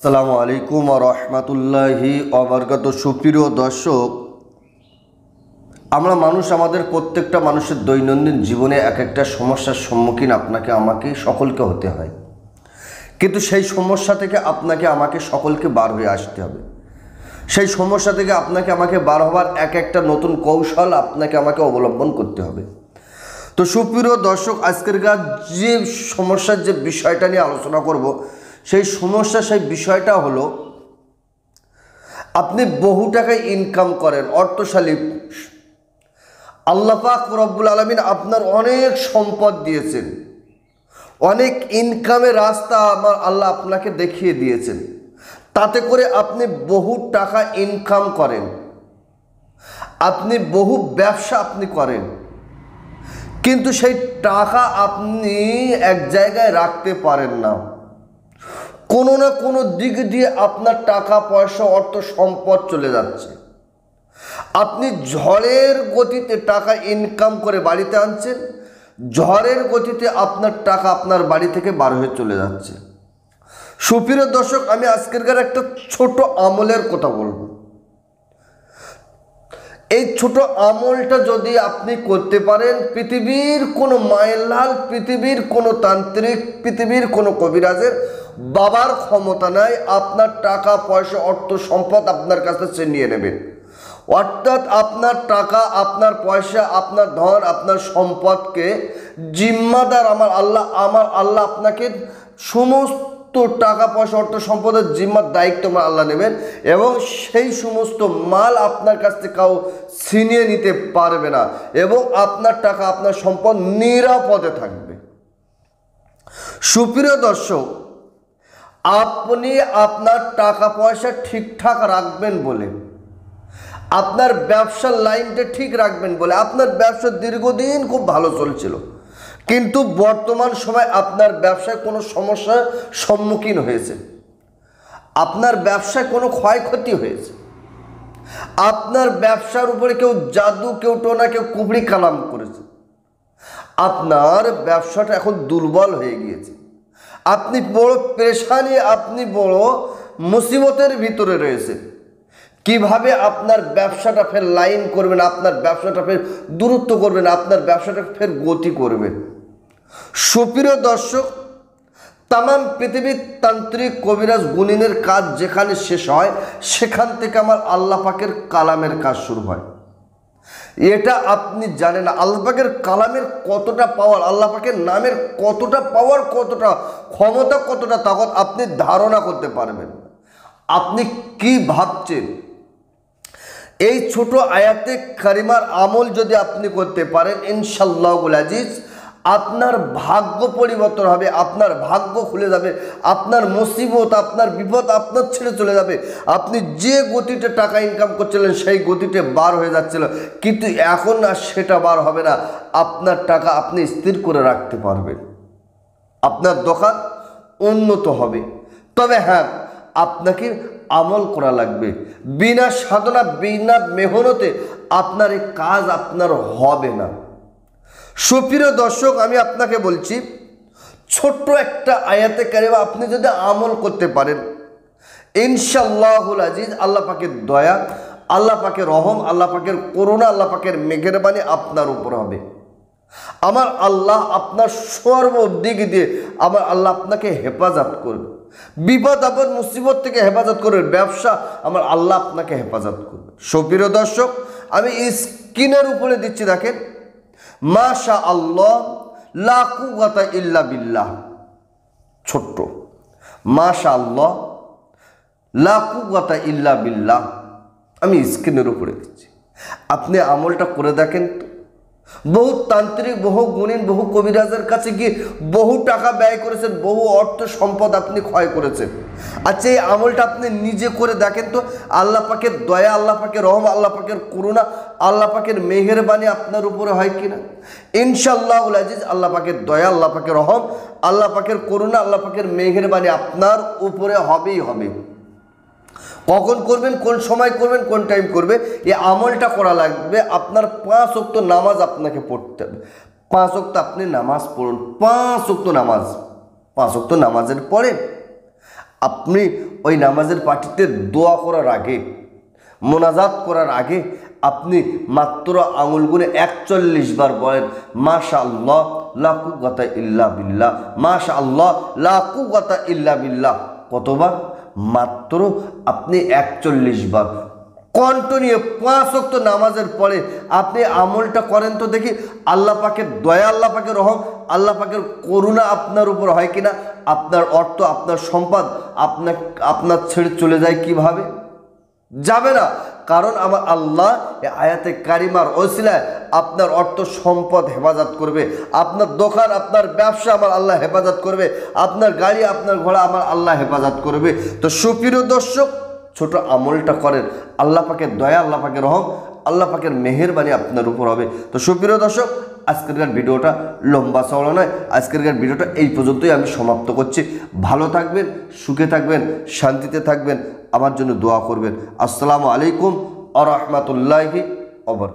আসসালামু আলাইকুম ওয়া রাহমাতুল্লাহি ওয়া বারাকাতুহু। সুপ্রিয় দর্শক, আমরা মানুষ আমাদের প্রত্যেকটা মানুষের দৈনন্দিন জীবনে এক একটা সমস্যার সম্মুখীন আপনাকে আমাকে সকলকে হতে হয়, কিন্তু সেই সমস্যা থেকে আপনাকে আমাকে সকলকে বার হয়ে আসতে হবে। সেই সমস্যা থেকে আপনাকে আমাকে বার হওয়ার এক একটা নতুন কৌশল আপনাকে আমাকে অবলম্বন করতে হবে। তো সুপ্রিয় দর্শক, আজকের যে সমস্যার যে বিষয়টা নিয়ে আলোচনা করব, সেই সমস্যা সেই বিষয়টা হলো, আপনি বহু টাকা ইনকাম করেন, অর্থশালী, আল্লাহ পাক রব্বুল আলামিন আপনার অনেক সম্পদ দিয়েছেন, অনেক ইনকামের রাস্তা আমার আল্লাহ আপনাকে দেখিয়ে দিয়েছেন, তাতে করে আপনি বহু টাকা ইনকাম করেন, আপনি বহু ব্যবসা আপনি করেন, কিন্তু সেই টাকা আপনি এক জায়গায় রাখতে পারেন না। কোনো না কোনো দিক দিয়ে আপনার টাকা পয়সা অর্থ সম্পদ চলে যাচ্ছে। আপনি ঝড়ের গতিতে টাকা ইনকাম করে বাড়িতে আনছেন, ঝড়ের গতিতে আপনার টাকা আপনার বাড়ি থেকে বার হয়ে চলে যাচ্ছে। সুপ্রিয় দর্শক, আমি আজকের একটা ছোট আমলের কথা বলবো। এই ছোট আমলটা যদি আপনি করতে পারেন, পৃথিবীর কোনো মায়েলাল, পৃথিবীর কোনো তান্ত্রিক, পৃথিবীর কোনো কবিরাজের বাবার ক্ষমতা নাই আপনার টাকা পয়সা অর্থ সম্পদ আপনার কাছে সে নিয়ে নেবেন। অর্থাৎ আপনার টাকা, আপনার পয়সা, আপনার ধন, আপনার সম্পদকে জিম্মাদার আমার আল্লাহ আপনাকে সমস্ত টাকা পয়সা অর্থ সম্পদের জিম্মার দায়িত্ব আমার আল্লাহ নেবেন, এবং সেই সমস্ত মাল আপনার কাছ থেকে কাউ ছিনিয়ে নিতে পারবে না, এবং আপনার টাকা আপনার সম্পদ নিরাপদে থাকবে। সুপ্রিয় দর্শক, আপনি আপনার টাকা পয়সা ঠিকঠাক রাখবেন বলে, আপনার ব্যবসার লাইনটা ঠিক রাখবেন বলে, আপনার ব্যবসা দীর্ঘদিন খুব ভালো চলছিল, কিন্তু বর্তমান সময় আপনার ব্যবসায় কোনো সমস্যার সম্মুখীন হয়েছে, আপনার ব্যবসায় কোনো ক্ষয়ক্ষতি হয়েছে, আপনার ব্যবসার উপরে কেউ জাদু, কেউ টোনা, কেউ কুবড়ি কালাম করেছে, আপনার ব্যবসাটা এখন দুর্বল হয়ে গিয়েছে, আপনি বড় পেরেশানি, আপনি বড় মুসিবতের ভিতরে রয়েছে। কিভাবে আপনার ব্যবসাটা ফের লাইন করবেন, আপনার ব্যবসাটা ফের দূরত্ব করবেন, আপনার ব্যবসাটা ফের গতি করবেন। সুপ্রিয় দর্শক, তামাম পৃথিবীর তান্ত্রিক কবিরাজ গুণিনের কাজ যেখানে শেষ হয়, সেখান থেকে আমার আল্লাহ পাকের কালামের কাজ শুরু হয়। এটা আপনি জানেন না আল্লাহ পাকের কালামের কতটা পাওয়ার, আল্লাহ পাকের নামের কতটা পাওয়ার, কতটা ক্ষমতা, কতটা তাকত আপনি ধারণা করতে পারবেন। আপনি কি ভাবছেন? এই ছোট আয়াতে কারিমার আমল যদি আপনি করতে পারেন, ইনশাআল্লাহুল আজিজ, আপনার ভাগ্য পরিবর্তন হবে, আপনার ভাগ্য খুলে যাবে, আপনার মুসিবত, আপনার বিপদ আপনার ছেড়ে চলে যাবে। আপনি যে গতিতে টাকা ইনকাম করছিলেন সেই গতিতে বার হয়ে যাচ্ছিল, কিন্তু এখন আর সেটা বার হবে না। আপনার টাকা আপনি স্থির করে রাখতে পারবেন, আপনার দোকান উন্নত হবে। তবে হ্যাঁ, আপনাকে আমল করা লাগবে। বিনা সাধনা, বিনা মেহনতে আপনার এই কাজ আপনার হবে না। সুপ্রিয় দর্শক, আমি আপনাকে বলছি, ছোট্ট একটা আয়াতে কারিমা আপনি যদি আমল করতে পারেন, ইনশাআল্লাহুল আজিজ, আল্লাহ পাকের দয়া, আল্লাহ পাকের রহম, আল্লাহ পাকের করুণা, আল্লাহ পাকের মেহেরবানি আপনার উপর হবে। আমার আল্লাহ আপনার সর্বদিক দিয়ে আমার আল্লাহ আপনাকে হেফাজত করবে, বিপদ আপদ মুসিবত থেকে হেফাজত করবে, ব্যবসা আমার আল্লাহ আপনাকে হেফাজত করবে। সুপ্রিয় দর্শক, আমি স্ক্রিনের উপরে দিচ্ছি, দেখেন, মাশা আল্লাহ লা কুওয়াতা ইল্লা বিল্লাহ, ছোট্ট মাশা আল্লাহ লা কুওয়াতা ইল্লা বিল্লাহ, আমি স্ক্রিনের উপরে দিচ্ছি। আপনি আমলটা করে দেখেন তো। বহু তান্ত্রিক, বহু গুণিন, বহু কবিরাজের কাছে গিয়ে বহু টাকা ব্যয় করেছেন, বহু অর্থ সম্পদ আপনি ক্ষয় করেছেন। আচ্ছা, এই আমলটা আপনি নিজে করে দেখেন তো। আল্লাহ পাকের দয়া, আল্লাহ পাকের রহম, আল্লাহ পাকের করুণা, আল্লাহ পাকের মেহেরবানি আপনার উপরে হয় কিনা? ইনশাআল্লাহুল আজিজ, আল্লাহ পাকের দয়া, আল্লাহ পাকের রহম, আল্লাহ পাকের করুণা, আল্লাহ পাকের মেহেরবানি আপনার উপরে হবেই হবে। কখন করবেন, কোন সময় করবেন, কোন টাইম করবে, এই আমলটা করা লাগবে। আপনার 5 ওয়াক্ত নামাজ আপনাকে পড়তে হবে। 5 ওয়াক্ত আপনি নামাজ পড়ুন, 5 ওয়াক্ত নামাজ। 5 ওয়াক্ত নামাজের পরে আপনি ওই নামাজের পার্টিতে দোয়া করার আগে, মোনাজাত করার আগে আপনি মাত্র আঙুল গুনে 41 বার বলেন মাশাআল্লাহ লা কুওয়াতা ইল্লা বিল্লাহ, মাশাআল্লাহ লা কুওয়াতা ইল্লা বিল্লাহ। কতবার? মাত্র আপনি 41 বার কণ্ঠ নিয়ে 5 ওয়াক্ত নামাজের পরে আপনি আমলটা করেন তো দেখি। আল্লাহ পাকের দয়া, আল্লাহ পাকের রহম, আল্লাহ পাকের করুণা আপনার উপর হয় কিনা। আপনার অর্থ, আপনার সম্পদ আপনার ছেড়ে চলে যায় কিভাবে? যাবে না। কারণ আমার আল্লাহ আয়াতে কারিমার ওসিলায় আপনার অর্থ সম্পদ হেফাজত করবে, আপনার দোকান, আপনার ব্যবসা আমার আল্লাহ হেফাজত করবে, আপনার গাড়ি, আপনার ঘোড়া আমার আল্লাহ হেফাজত করবে। তো সুপ্রিয় দর্শক, ছোট আমলটা করেন, আল্লাহ পাকের দয়া, আল্লাহ পাকের রহম, আল্লাহ পাকের মেহেরবানি আপনার উপর হবে। তো সুপ্রিয় দর্শক, আজকেরকার ভিডিওটা লম্বা চওড়া নয়, আজকেরকার ভিডিওটা এই পর্যন্তই আমি সমাপ্ত করছি। ভালো থাকবেন, সুখে থাকবেন, শান্তিতে থাকবেন, আমার জন্য দোয়া করবেন। আসসালামু আলাইকুম ওয়া রাহমাতুল্লাহি ওয়া বারাকাতুহু।